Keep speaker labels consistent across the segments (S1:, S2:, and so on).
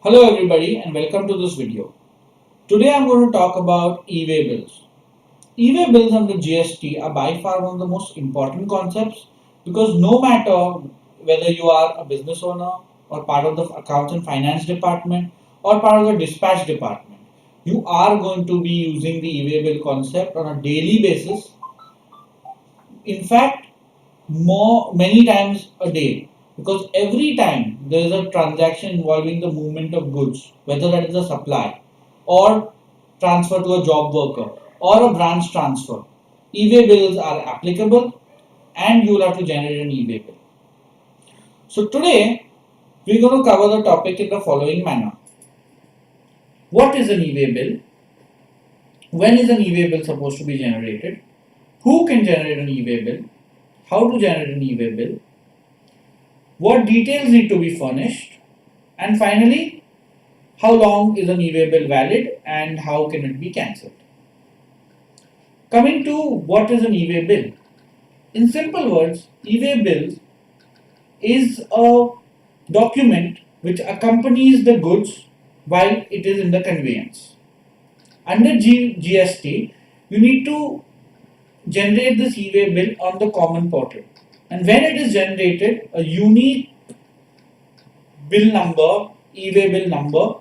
S1: Hello everybody and welcome to this video. Today I'm going to talk about EWay bills. EWay bills under GST are by far one of the most important concepts because no matter whether you are a business owner or part of the accounts and finance department or part of the dispatch department, you are going to be using the EWay bill concept on a daily basis. In fact, many times a day, because every time there is a transaction involving the movement of goods, whether that is a supply or transfer to a job worker or a branch transfer, EWay bills are applicable and you will have to generate an EWay bill. So today we're going to cover the topic in the following manner. What is an EWay bill? When is an EWay bill supposed to be generated? Who can generate an EWay bill? How to generate an EWay bill? What details need to be furnished? And finally, how long is an EWay bill valid and how can it be cancelled? Coming to what is an EWay bill? In simple words, EWay bill is a document which accompanies the goods while it is in the conveyance. Under GST, you need to generate this EWay bill on the common portal. And when it is generated, a unique bill number, EWay bill number,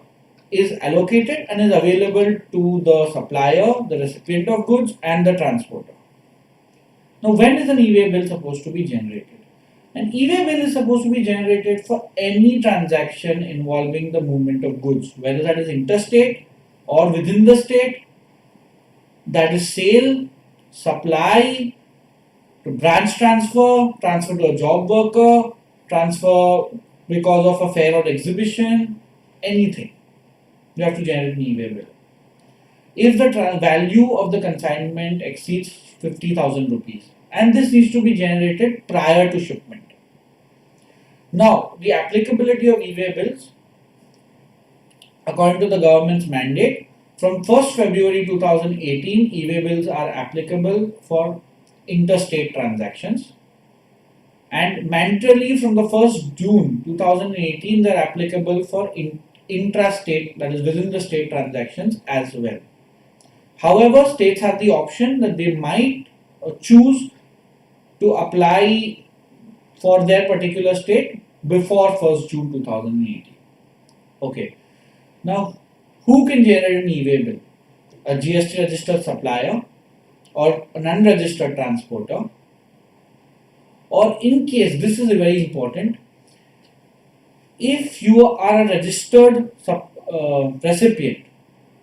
S1: is allocated and is available to the supplier, the recipient of goods, and the transporter. Now, when is an EWay bill supposed to be generated? An EWay bill is supposed to be generated for any transaction involving the movement of goods, whether that is interstate or within the state, that is sale, supply, to branch transfer, transfer to a job worker, transfer because of a fair or exhibition, anything. You have to generate an EWay bill. If the value of the consignment exceeds 50,000 rupees, and this needs to be generated prior to shipment. Now, the applicability of EWay bills, according to the government's mandate, from 1st February 2018, EWay bills are applicable for interstate transactions, and mandatorily from the 1st June 2018 they are applicable for intrastate, that is within the state transactions as well. However, states have the option that they might choose to apply for their particular state before 1st June 2018. Okay, now who can generate an EWay bill? A GST registered supplier or an unregistered transporter, or in case, this is very important, if you are a registered recipient,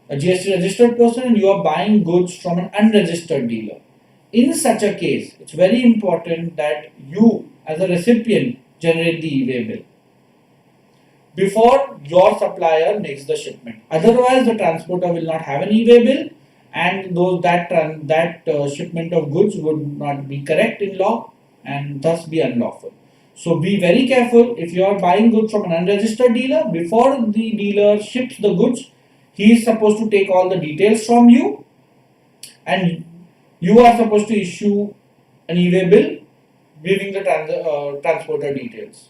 S1: a GST registered person, and you are buying goods from an unregistered dealer, in such a case, it's very important that you as a recipient generate the EWay bill before your supplier makes the shipment. Otherwise, the transporter will not have an EWay bill, and that shipment of goods would not be correct in law and thus be unlawful. So be very careful. If you are buying goods from an unregistered dealer, before the dealer ships the goods, he is supposed to take all the details from you, and you are supposed to issue an EWay bill giving the transporter details.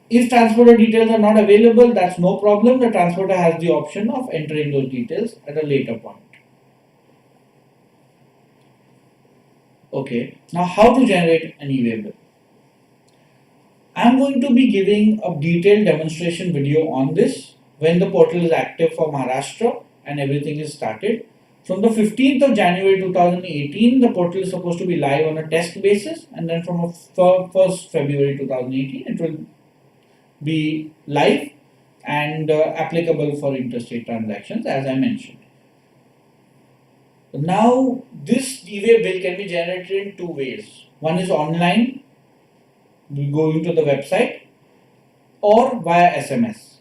S1: If transporter details are not available, that's no problem. The transporter has the option of entering those details at a later point. Okay, now how to generate an EWay bill? I'm going to be giving a detailed demonstration video on this when the portal is active for Maharashtra and everything is started. From the 15th of January 2018, the portal is supposed to be live on a test basis, and then from 1st February 2018, it will be live and applicable for interstate transactions, as I mentioned. Now, this EWay bill can be generated in two ways. One is online, going to the website, or via SMS.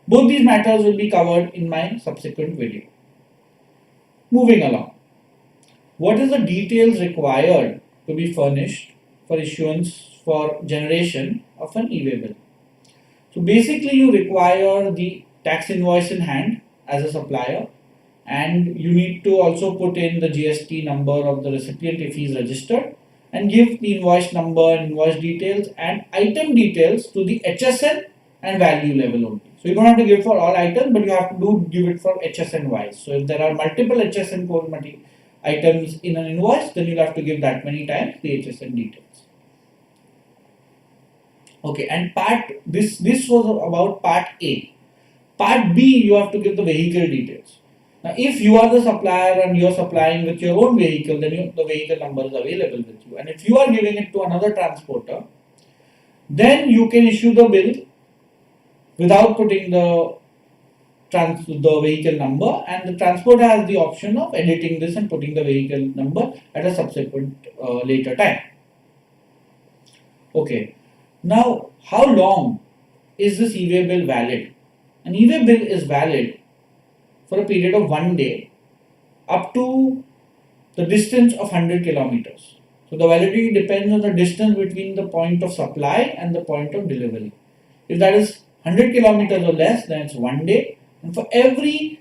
S1: Both these matters will be covered in my subsequent video. Moving along. What is the details required to be furnished for issuance for generation of an EWay bill? So basically you require the tax invoice in hand as a supplier, and you need to also put in the GST number of the recipient if he is registered, and give the invoice number, invoice details and item details to the HSN and value level only. So you don't have to give for all items, but you have to give it for HSN wise. So if there are multiple HSN core items in an invoice, then you'll have to give that many times the HSN details. Okay, and this was about part A. Part B, you have to give the vehicle details. Now, if you are the supplier and you are supplying with your own vehicle, then the vehicle number is available with you. And if you are giving it to another transporter, then you can issue the bill without putting the vehicle number, and the transporter has the option of editing this and putting the vehicle number at a subsequent later time. Okay, now how long is this EWay bill valid? An EWay bill is valid for a period of 1 day up to the distance of 100 kilometers. So the validity depends on the distance between the point of supply and the point of delivery. If that is 100 kilometers or less, then it's 1 day. And for every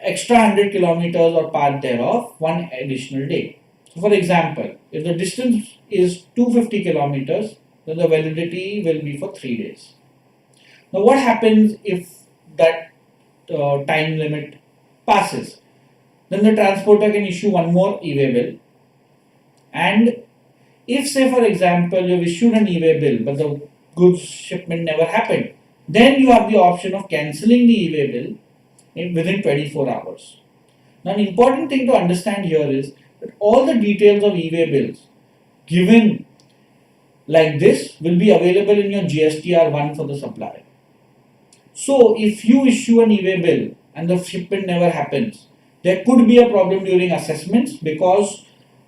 S1: extra 100 kilometers or part thereof, 1 additional day. So for example, if the distance is 250 kilometers, then the validity will be for 3 days. Now what happens if that time limit passes? Then the transporter can issue one more EWay bill. And if, say for example, you've issued an EWay bill but the goods shipment never happened, then you have the option of cancelling the EWay bill within 24 hours. Now an important thing to understand here is that all the details of EWay bills given like this will be available in your GSTR1 for the supplier. So if you issue an EWay bill and the shipment never happens, there could be a problem during assessments because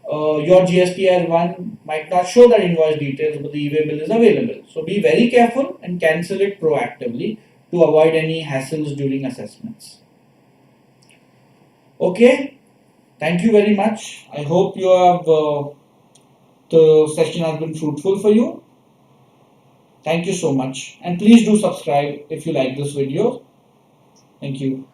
S1: your GSTR1 might not show that invoice details, but the EWay bill is available. So be very careful and cancel it proactively to avoid any hassles during assessments. Okay, thank you very much. I hope you have the session has been fruitful for you. Thank you so much, and please do subscribe if you like this video. Thank you.